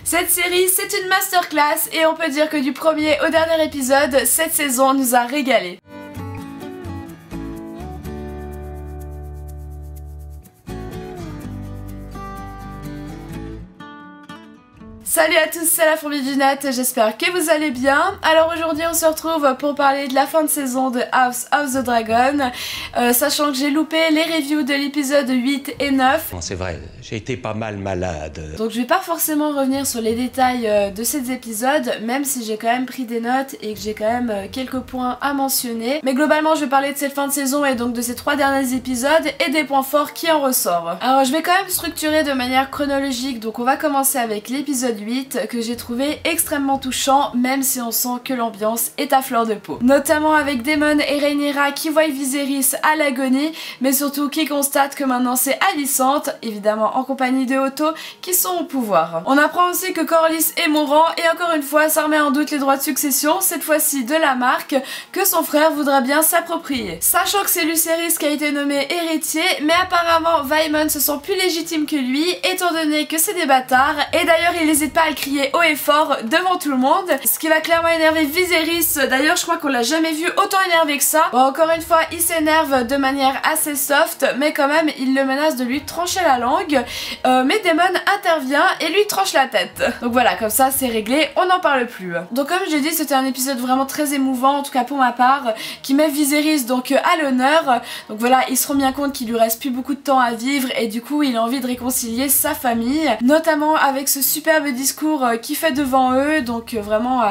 Cette série, c'est une masterclass et on peut dire que du premier au dernier épisode, cette saison nous a régalés. Salut à tous, c'est la fourmi du net, j'espère que vous allez bien. Alors aujourd'hui on se retrouve pour parler de la fin de saison de House of the Dragon, sachant que j'ai loupé les reviews de l'épisode 8 et 9. C'est vrai, j'ai été pas mal malade. Donc je vais pas forcément revenir sur les détails de ces épisodes, même si j'ai quand même pris des notes et que j'ai quand même quelques points à mentionner. Mais globalement je vais parler de cette fin de saison et donc de ces 3 derniers épisodes et des points forts qui en ressortent. Alors je vais quand même structurer de manière chronologique, donc on va commencer avec l'épisode 8 que j'ai trouvé extrêmement touchant, même si on sent que l'ambiance est à fleur de peau. Notamment avec Daemon et Rhaenyra qui voient Viserys à l'agonie, mais surtout qui constatent que maintenant c'est Alicente, évidemment en compagnie de Otto, qui sont au pouvoir. On apprend aussi que Corlys est mourant et encore une fois ça remet en doute les droits de succession, cette fois-ci de la marque, que son frère voudra bien s'approprier. Sachant que c'est Lucerys qui a été nommé héritier, mais apparemment Vaemond se sent plus légitime que lui, étant donné que c'est des bâtards, et d'ailleurs il n'hésite pas à le crier haut et fort devant tout le monde, ce qui va clairement énerver Viserys. D'ailleurs je crois qu'on l'a jamais vu autant énervé que ça. Bon, encore une fois il s'énerve de manière assez soft, mais quand même il le menace de lui trancher la langue, mais Daemon intervient et lui tranche la tête. Donc voilà, comme ça c'est réglé, on n'en parle plus. Donc comme j'ai dit, c'était un épisode vraiment très émouvant, en tout cas pour ma part, qui met Viserys donc à l'honneur. Donc voilà, il se rend bien compte qu'il lui reste plus beaucoup de temps à vivre et du coup il a envie de réconcilier sa famille, notamment avec ce superbe discours qu'il fait devant eux, donc vraiment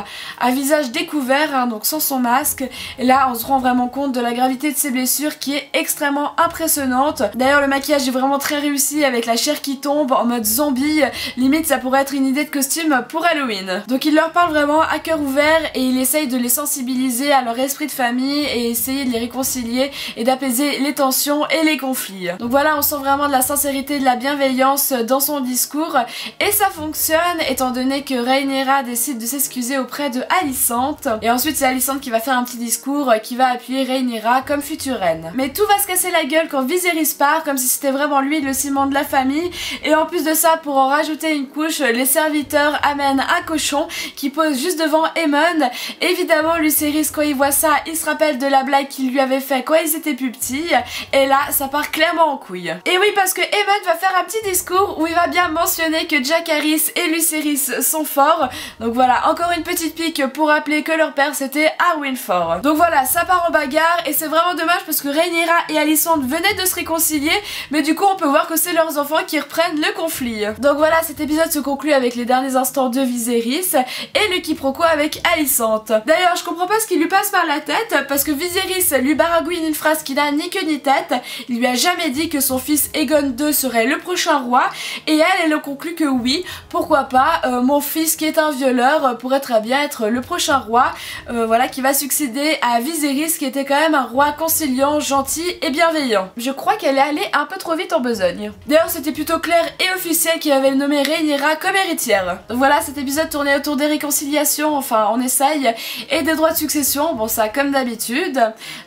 à visage découvert, hein, donc sans son masque. Et là on se rend vraiment compte de la gravité de ses blessures qui est extrêmement impressionnante. D'ailleurs le maquillage est vraiment très réussi avec la chair qui tombe en mode zombie, limite ça pourrait être une idée de costume pour Halloween. Donc il leur parle vraiment à cœur ouvert et il essaye de les sensibiliser à leur esprit de famille et essayer de les réconcilier et d'apaiser les tensions et les conflits. Donc voilà, on sent vraiment de la sincérité, de la bienveillance dans son discours et ça fonctionne étant donné que Rhaenyra décide de s'excuser auprès de Alicente et ensuite c'est Alicente qui va faire un petit discours qui va appuyer Rhaenyra comme future reine. Mais tout va se casser la gueule quand Viserys part, comme si c'était vraiment lui le ciment de la famille, et en plus de ça, pour en rajouter une couche, les serviteurs amènent un cochon qui pose juste devant Aemon. Évidemment Lucerys quand il voit ça, il se rappelle de la blague qu'il lui avait fait quand ils étaient plus petits, et là ça part clairement en couille. Et oui, parce que Aemon va faire un petit discours où il va bien mentionner que Jaehaerys et Lucerys sont forts. Donc voilà, encore une petite pique pour rappeler que leur père c'était Harwin fort. Donc voilà, ça part en bagarre et c'est vraiment dommage parce que Rhaenyra et Alicente venaient de se réconcilier, mais du coup on peut voir que c'est leurs enfants qui reprennent le conflit. Donc voilà, cet épisode se conclut avec les derniers instants de Viserys et le quiproquo avec Alicente. D'ailleurs je comprends pas ce qui lui passe par la tête, parce que Viserys lui baragouine une phrase qui n'a ni queue ni tête. Il lui a jamais dit que son fils Aegon II serait le prochain roi, et elle conclut que oui, pourquoi pas, mon fils qui est un violeur pourrait très bien être le prochain roi, voilà, qui va succéder à Viserys qui était quand même un roi conciliant, gentil et bienveillant. Je crois qu'elle est allée un peu trop vite en besogne. D'ailleurs c'était plutôt clair et officiel qu'il avait nommé Rhaenyra comme héritière. Donc voilà, cet épisode tournait autour des réconciliations, enfin on essaye, et des droits de succession, bon ça comme d'habitude.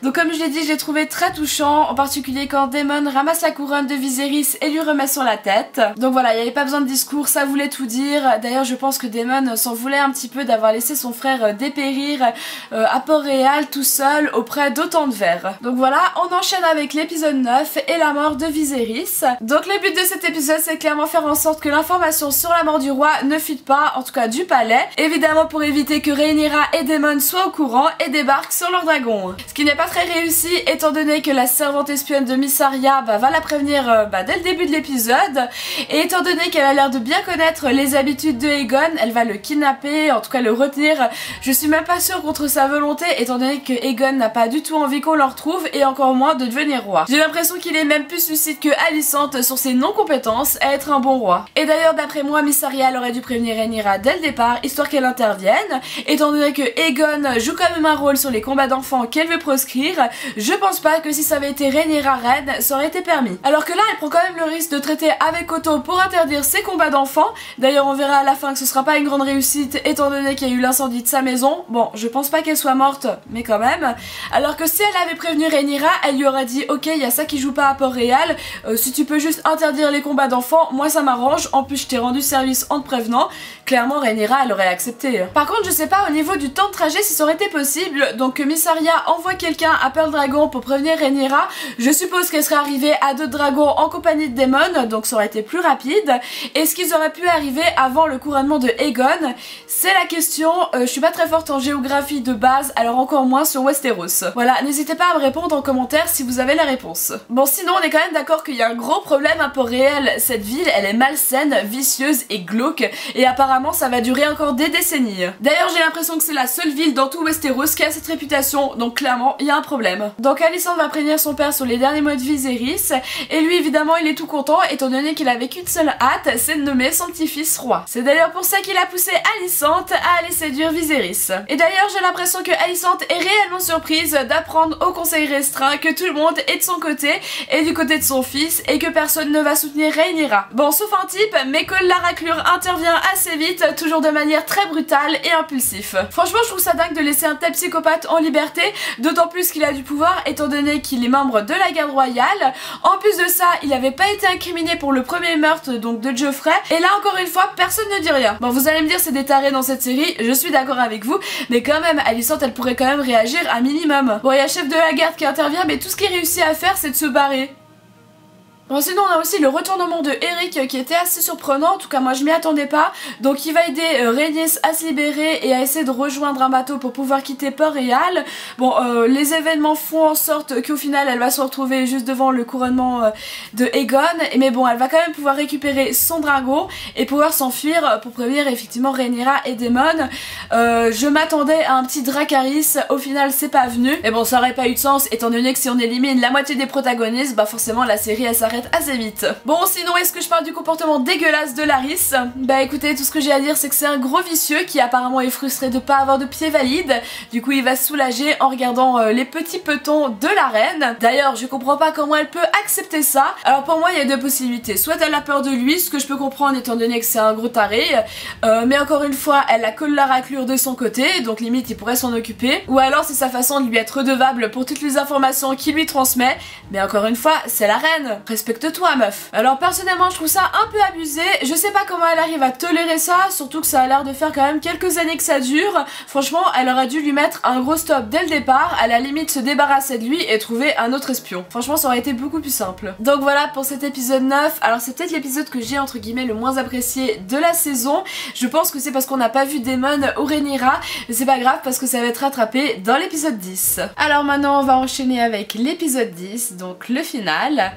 Donc comme je l'ai dit, je l'ai trouvé très touchant, en particulier quand Daemon ramasse la couronne de Viserys et lui remet sur la tête. Donc voilà, il n'y avait pas besoin de discours, ça voulait tout dire. D'ailleurs je pense que Daemon s'en voulait un petit peu d'avoir laissé son frère dépérir à Port-Réal tout seul auprès d'autant de vers. Donc voilà, on enchaîne avec l'épisode 9 et la mort de Viserys. Donc le but de cet épisode c'est clairement faire en sorte que l'information sur la mort du roi ne fuite pas, en tout cas du palais, évidemment pour éviter que Rhaenyra et Daemon soient au courant et débarquent sur leur dragon. Ce qui n'est pas très réussi étant donné que la servante espionne de Miss Arya va la prévenir dès le début de l'épisode, et étant donné qu'elle a l'air de bien connaître les habitudes de Aegon, elle va le kidnapper, en tout cas le retenir. Je suis même pas sûre contre sa volonté étant donné que Aegon n'a pas du tout envie qu'on le retrouve et encore moins de devenir roi. J'ai l'impression qu'il est même plus lucide que Alicente sur ses non-compétences à être un bon roi. Et d'ailleurs d'après moi, Miss Arya aurait dû prévenir Rhaenyra dès le départ histoire qu'elle intervienne, étant donné que Aegon joue quand même un rôle sur les combats d'enfants qu'elle veut proscrire. Je pense pas que si ça avait été Rhaenyra reine, ça aurait été permis. Alors que là elle prend quand même le risque de traiter avec Otto pour interdire ses combats d'enfants. D'ailleurs D'ailleurs on verra à la fin que ce sera pas une grande réussite étant donné qu'il y a eu l'incendie de sa maison. Bon, je pense pas qu'elle soit morte, mais quand même. Alors que si elle avait prévenu Rhaenyra, elle lui aurait dit ok, il y a ça qui joue pas à Port-Réal, si tu peux juste interdire les combats d'enfants, moi ça m'arrange, en plus je t'ai rendu service en te prévenant. Clairement Rhaenyra elle aurait accepté. Par contre je sais pas au niveau du temps de trajet si ça aurait été possible, donc que Miss Arya envoie quelqu'un à Pearl Dragon pour prévenir Rhaenyra, je suppose qu'elle serait arrivée à Deux Dragons en compagnie de Daemon, donc ça aurait été plus rapide. Est-ce qu'ils auraient pu arriver avant le couronnement de Aegon? C'est la question, je suis pas très forte en géographie de base, alors encore moins sur Westeros. Voilà, n'hésitez pas à me répondre en commentaire si vous avez la réponse. Bon sinon on est quand même d'accord qu'il y a un gros problème à Port-Réal, cette ville elle est malsaine, vicieuse et glauque, et apparemment ça va durer encore des décennies. D'ailleurs j'ai l'impression que c'est la seule ville dans tout Westeros qui a cette réputation, donc clairement il y a un problème. Donc Alicent va prévenir son père sur les derniers mots de Viserys, et lui évidemment il est tout content étant donné qu'il avait qu'une seule hâte, c'est de nommer son petit-fils roi. C'est d'ailleurs pour ça qu'il a poussé Alicent à aller séduire Viserys. Et d'ailleurs j'ai l'impression que Alicent est réellement surprise d'apprendre au conseil restreint que tout le monde est de son côté et du côté de son fils et que personne ne va soutenir Rhaenyra. Bon sauf un type, mais que la raclure intervient assez vite, toujours de manière très brutale et impulsive. Franchement je trouve ça dingue de laisser un tel psychopathe en liberté, d'autant plus qu'il a du pouvoir étant donné qu'il est membre de la garde royale. En plus de ça, il avait pas été incriminé pour le premier meurtre donc de Joffrey, et là encore une fois personne ne dit rien. Bon vous allez me dire c'est des tarés dans cette série, je suis d'accord avec vous, mais quand même Alicent elle pourrait quand même réagir un minimum. Bon il y a le chef de la garde qui intervient, mais tout ce qu'il réussit à faire c'est de se barrer. Bon sinon on a aussi le retournement de Eric qui était assez surprenant, en tout cas moi je m'y attendais pas. Donc il va aider Rhaenys à se libérer et à essayer de rejoindre un bateau pour pouvoir quitter Port-Réal. Bon les événements font en sorte qu'au final elle va se retrouver juste devant le couronnement de Aegon, mais bon elle va quand même pouvoir récupérer son dragon et pouvoir s'enfuir pour prévenir effectivement Rhaenyra et Daemon. Je m'attendais à un petit Dracarys, au final c'est pas venu, et bon ça aurait pas eu de sens étant donné que si on élimine la moitié des protagonistes, bah forcément la série elle s'arrête assez vite. Bon sinon est-ce que je parle du comportement dégueulasse de Larys? Bah écoutez tout ce que j'ai à dire c'est que c'est un gros vicieux qui apparemment est frustré de pas avoir de pied valide, du coup il va se soulager en regardant les petits petons de la reine. D'ailleurs je comprends pas comment elle peut accepter ça. Alors pour moi il y a deux possibilités, soit elle a peur de lui, ce que je peux comprendre étant donné que c'est un gros taré, mais encore une fois elle a que la raclure de son côté donc limite il pourrait s'en occuper, ou alors c'est sa façon de lui être redevable pour toutes les informations qu'il lui transmet, mais encore une fois c'est la reine, respecte-toi meuf. Alors personnellement je trouve ça un peu abusé, je sais pas comment elle arrive à tolérer ça, surtout que ça a l'air de faire quand même quelques années que ça dure. Franchement elle aurait dû lui mettre un gros stop dès le départ, à la limite se débarrasser de lui et trouver un autre espion. Franchement ça aurait été beaucoup plus simple. Donc voilà pour cet épisode 9, alors c'est peut-être l'épisode que j'ai entre guillemets le moins apprécié de la saison. Je pense que c'est parce qu'on n'a pas vu Daemon ou Rhaenyra, mais c'est pas grave parce que ça va être rattrapé dans l'épisode 10. Alors maintenant on va enchaîner avec l'épisode 10, donc le final.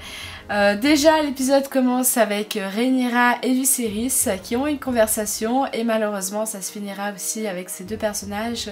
Déjà l'épisode commence avec Rhaenyra et Viserys qui ont une conversation et malheureusement ça se finira aussi avec ces deux personnages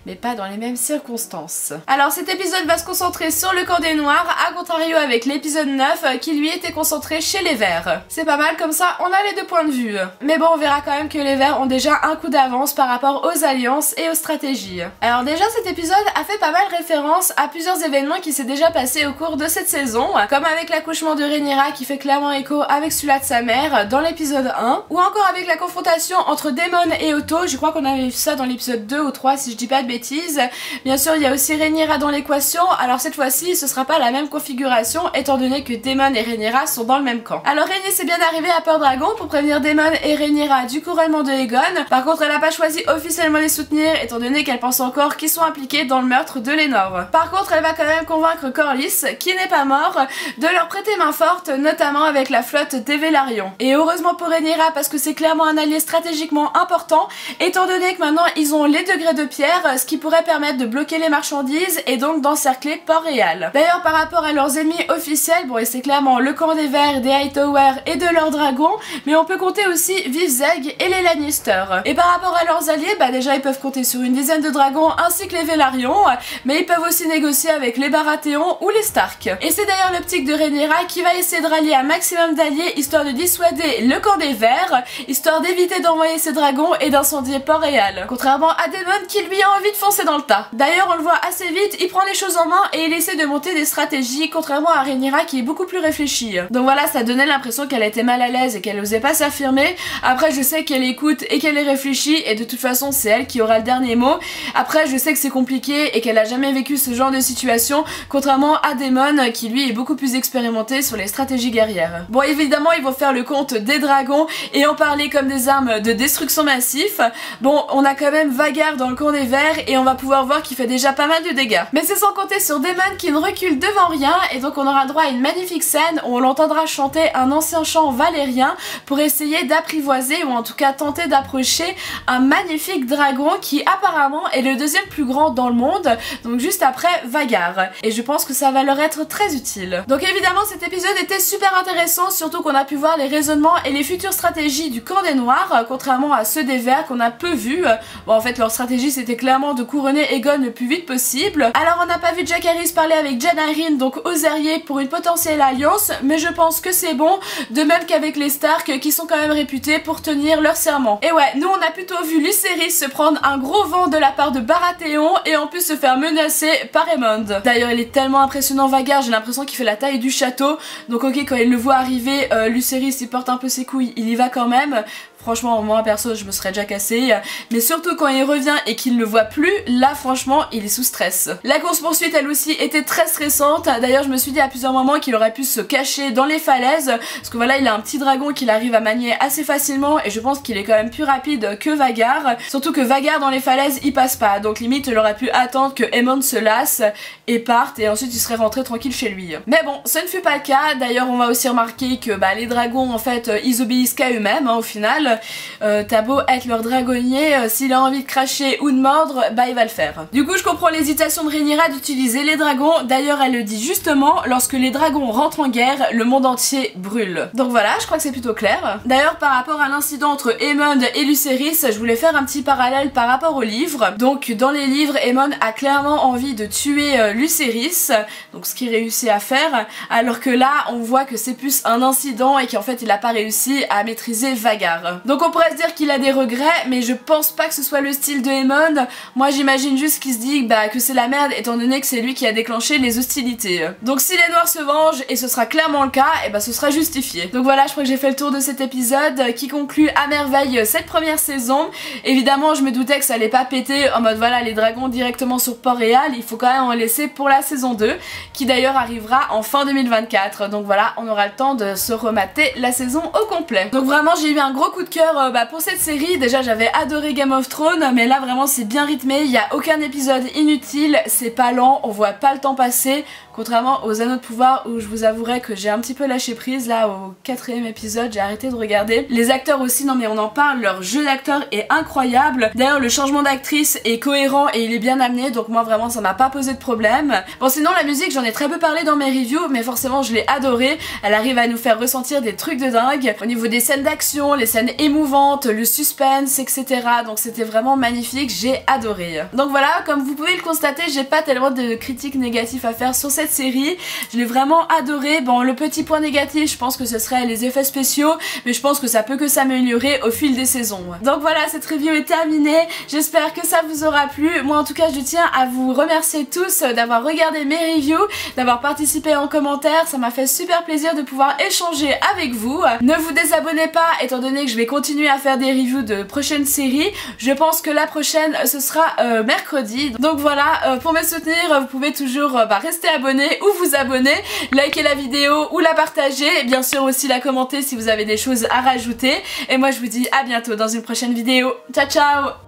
mais pas dans les mêmes circonstances. Alors cet épisode va se concentrer sur le camp des Noirs à contrario avec l'épisode 9 qui lui était concentré chez les Verts. C'est pas mal comme ça on a les deux points de vue. Mais bon on verra quand même que les Verts ont déjà un coup d'avance par rapport aux alliances et aux stratégies. Alors déjà cet épisode a fait pas mal référence à plusieurs événements qui s'est déjà passé au cours de cette saison, comme avec l'accouchement de Rhaenyra qui fait clairement écho avec celui-là de sa mère dans l'épisode 1, ou encore avec la confrontation entre Daemon et Otto, je crois qu'on avait vu ça dans l'épisode 2 ou 3 si je dis pas de bêtises. Bien sûr il y a aussi Rhaenyra dans l'équation, alors cette fois-ci ce sera pas la même configuration étant donné que Daemon et Rhaenyra sont dans le même camp. Alors Rhaenys est bien arrivée à Pearl Dragon pour prévenir Daemon et Rhaenyra du couronnement de Aegon, par contre elle a pas choisi officiellement les soutenir étant donné qu'elle pense encore qu'ils sont impliqués dans le meurtre de Laenor. Par contre elle va quand même convaincre Corlys, qui n'est pas mort, de leur prêter main forte, notamment avec la flotte des Velaryon. Et heureusement pour Rhaenyra parce que c'est clairement un allié stratégiquement important, étant donné que maintenant ils ont les degrés de pierre, ce qui pourrait permettre de bloquer les marchandises et donc d'encercler Port-Réal. D'ailleurs par rapport à leurs ennemis officiels, bon et c'est clairement le camp des Verts, des Hightower et de leurs dragons, mais on peut compter aussi Vivzeg et les Lannister. Et par rapport à leurs alliés, bah déjà ils peuvent compter sur une dizaine de dragons ainsi que les Velaryon, mais ils peuvent aussi négocier avec les Baratheon ou les Stark. Et c'est d'ailleurs l'optique de Rhaenyra qui qui va essayer de rallier un maximum d'alliés histoire de dissuader le camp des Verts, histoire d'éviter d'envoyer ses dragons et d'incendier Port-Réal. Contrairement à Daemon qui lui a envie de foncer dans le tas. D'ailleurs on le voit assez vite, il prend les choses en main et il essaie de monter des stratégies, contrairement à Rhaenyra qui est beaucoup plus réfléchie. Donc voilà, ça donnait l'impression qu'elle était mal à l'aise et qu'elle osait pas s'affirmer. Après je sais qu'elle écoute et qu'elle est réfléchie et de toute façon c'est elle qui aura le dernier mot. Après je sais que c'est compliqué et qu'elle a jamais vécu ce genre de situation, contrairement à Daemon qui lui est beaucoup plus expérimenté sur les stratégies guerrières. Bon évidemment ils vont faire le compte des dragons et en parler comme des armes de destruction massif. Bon on a quand même Vhagar dans le camp des Verts et on va pouvoir voir qu'il fait déjà pas mal de dégâts. Mais c'est sans compter sur Daemon qui ne recule devant rien et donc on aura droit à une magnifique scène où on l'entendra chanter un ancien chant valérien pour essayer d'apprivoiser ou en tout cas tenter d'approcher un magnifique dragon qui apparemment est le deuxième plus grand dans le monde, donc juste après Vhagar. Et je pense que ça va leur être très utile. Donc évidemment cet épisode était super intéressant, surtout qu'on a pu voir les raisonnements et les futures stratégies du camp des Noirs, contrairement à ceux des Verts qu'on a peu vus. Bon en fait leur stratégie c'était clairement de couronner Aegon le plus vite possible. Alors on n'a pas vu Jack Harris parler avec Jen Arryn, donc aux Aeriers pour une potentielle alliance, mais je pense que c'est bon, de même qu'avec les Stark qui sont quand même réputés pour tenir leur serment. Et ouais, nous on a plutôt vu Lucerys se prendre un gros vent de la part de Baratheon et en plus se faire menacer par Aemond. D'ailleurs il est tellement impressionnant Vhagar, j'ai l'impression qu'il fait la taille du château, donc ok quand il le voit arriver, Lucerys il porte un peu ses couilles, il y va quand même. Franchement, moi perso, je me serais déjà cassée. Mais surtout quand il revient et qu'il ne le voit plus, là franchement, il est sous stress. La course poursuite, elle aussi, était très stressante. D'ailleurs, je me suis dit à plusieurs moments qu'il aurait pu se cacher dans les falaises. Parce que voilà, il a un petit dragon qu'il arrive à manier assez facilement. Et je pense qu'il est quand même plus rapide que Vhagar. Surtout que Vhagar dans les falaises, il passe pas. Donc limite, il aurait pu attendre que Aemond se lasse et parte. Et ensuite, il serait rentré tranquille chez lui. Mais bon, ce ne fut pas le cas. D'ailleurs, on va aussi remarquer que les dragons, en fait, ils obéissent qu'à eux-mêmes, au final. T'as beau être leur dragonnier, s'il a envie de cracher ou de mordre, il va le faire. Du coup je comprends l'hésitation de Rhaenyra d'utiliser les dragons, d'ailleurs elle le dit justement, lorsque les dragons rentrent en guerre, le monde entier brûle. Donc voilà, je crois que c'est plutôt clair. D'ailleurs par rapport à l'incident entre Aemond et Lucerys, je voulais faire un petit parallèle par rapport au livre. Donc dans les livres, Aemond a clairement envie de tuer Lucerys, donc ce qu'il réussit à faire, alors que là on voit que c'est plus un incident et qu'en fait il a pas réussi à maîtriser Vhagar. Donc on pourrait se dire qu'il a des regrets, mais je pense pas que ce soit le style de Aemond. Moi j'imagine juste qu'il se dit que c'est la merde étant donné que c'est lui qui a déclenché les hostilités. Donc si les Noirs se vengent, et ce sera clairement le cas, et ce sera justifié. Donc voilà, je crois que j'ai fait le tour de cet épisode qui conclut à merveille cette première saison. Évidemment je me doutais que ça allait pas péter en mode voilà les dragons directement sur Port-Réal, il faut quand même en laisser pour la saison 2, qui d'ailleurs arrivera en fin 2024. Donc voilà, on aura le temps de se remater la saison au complet. Donc vraiment j'ai eu un gros coup de cœur pour cette série. Déjà j'avais adoré Game of Thrones, mais là vraiment c'est bien rythmé, il n'y a aucun épisode inutile, c'est pas lent, on voit pas le temps passer, contrairement aux Anneaux de Pouvoir où je vous avouerai que j'ai un petit peu lâché prise. Là au 4e épisode j'ai arrêté de regarder. Les acteurs aussi, non mais on en parle, leur jeu d'acteur est incroyable. D'ailleurs le changement d'actrice est cohérent et il est bien amené, donc moi vraiment ça m'a pas posé de problème. Bon sinon la musique j'en ai très peu parlé dans mes reviews, mais forcément je l'ai adorée, elle arrive à nous faire ressentir des trucs de dingue au niveau des scènes d'action, les scènes émouvantes, le suspense, etc. Donc c'était vraiment magnifique, j'ai adoré. Donc voilà, comme vous pouvez le constater, j'ai pas tellement de critiques négatives à faire sur cette série. Je l'ai vraiment adoré. Bon, le petit point négatif, je pense que ce serait les effets spéciaux, mais je pense que ça peut que s'améliorer au fil des saisons. Donc voilà, cette review est terminée. J'espère que ça vous aura plu. Moi en tout cas, je tiens à vous remercier tous d'avoir regardé mes reviews, d'avoir participé en commentaire. Ça m'a fait super plaisir de pouvoir échanger avec vous. Ne vous désabonnez pas, étant donné que je vais continuer à faire des reviews de prochaines séries. Je pense que la prochaine ce sera mercredi. Donc voilà, pour me soutenir vous pouvez toujours rester abonné ou vous abonner, liker la vidéo ou la partager, et bien sûr aussi la commenter si vous avez des choses à rajouter. Et moi je vous dis à bientôt dans une prochaine vidéo. Ciao ciao.